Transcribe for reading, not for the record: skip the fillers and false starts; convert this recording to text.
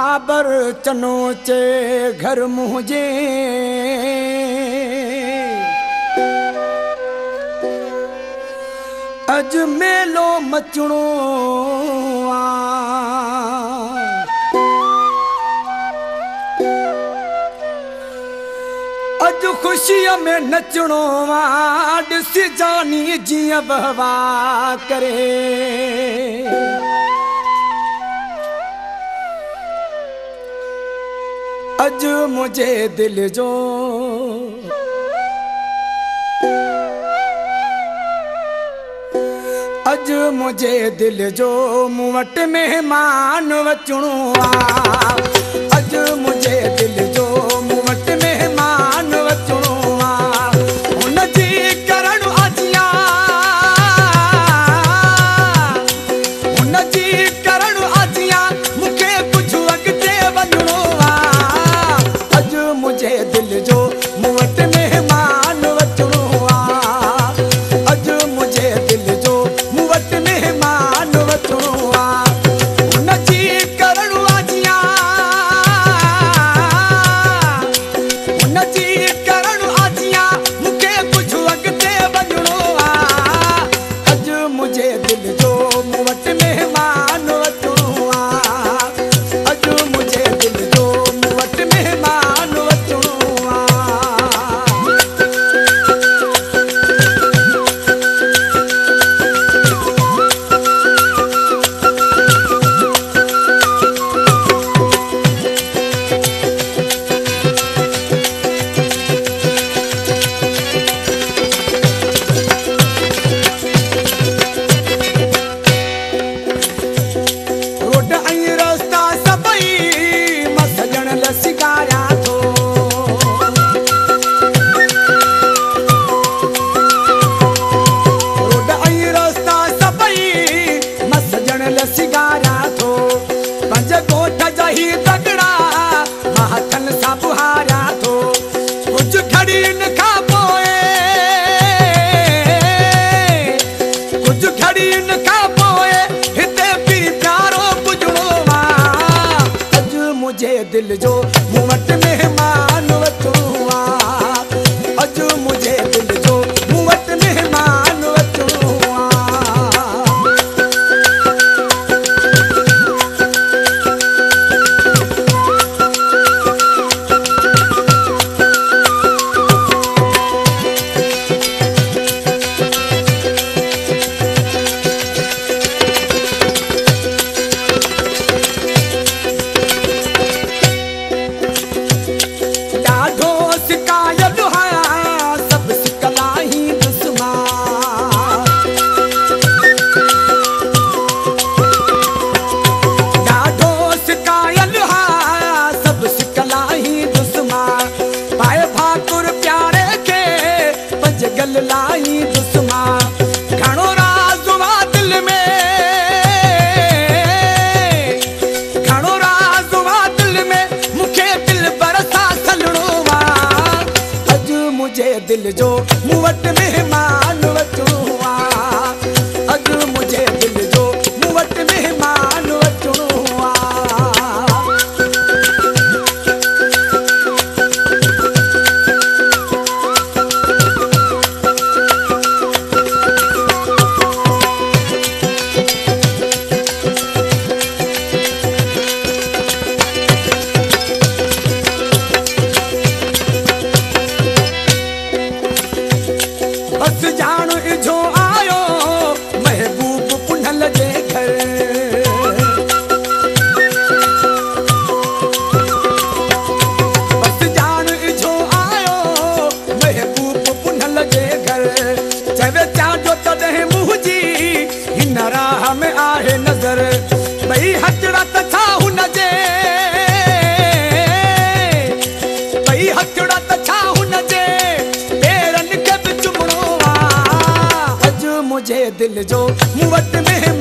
बाबर चनो चे घर मुझे अज मेलो मचणो अज खुशिया में नचणो ॾिसी जानी जिया बहवा करे अज मुझे दिल जो अज मुझे दिल जो मूं वटि मेहमान वचणो अज मुझे दिल जो मूं वटि मेहमान वचणो हुन जी करण अजिया हुन जी करण अजिया मूंखे कुझु अॻिते वञणो अज मुझे दिल जो मूं वटि मेहमान वचणो अज मुझे दिल जो मूं वटि मेहमान वचणो हुन जी करण अजिया हुन जी करण अजिया मूंखे कुझु अॻिते वञणो अज मुझे दिल जो मूं वटि मेहमान वचणो अज मुझे दिल जो मूं वटि मेहमान वचणो रोड ऐं रस्ता सभई मसजण लसिकारिया थो रोड ऐं रस्ता सभई मसजण लसिकारिया थो पंज ॻोठ जा ही तगड़ा मां हथनि सां पुहारिया थो कुझु घड़ियुनि खां पोइ कुझु घड़ियुनि खां पोइ हिते बि प्यारो पुॼणो अज मुझे दिल जो मूं वटि मेहमान वचणो अज मुझे दिल जो मूं वटि मेहमान वचणो ॾाढो सिकायल आहियां सभु सिकला ई दुश्मन ॾाढो सिकायल आहियां सभु सिकला ई दुश्मन पाए भाकुर प्यारे खे पंज गल लाई दुश्मन घणो राज़ वा दिल में घणो राज़ वा दिल में मूंखे दिल बरसा सलणो अज मुझे दिल जो मूं वटि मेहमान वचणो अज मुझे दिल जो मूं वटि मेहमान वचणो बस जान इझो आयो महबूब पुनल जे घर बस जान इझो आयो महबूब पुनल जे घर चवे चांजो तॾहिं मुंहिंजी हिन राह में आहे नज़र ॿई हथड़ा त छा हुन जे ॿई हथड़ा त छा हुन जे पेरनि खे बि चुमणो अज मुझे दिल जो मूं वटि मेहमान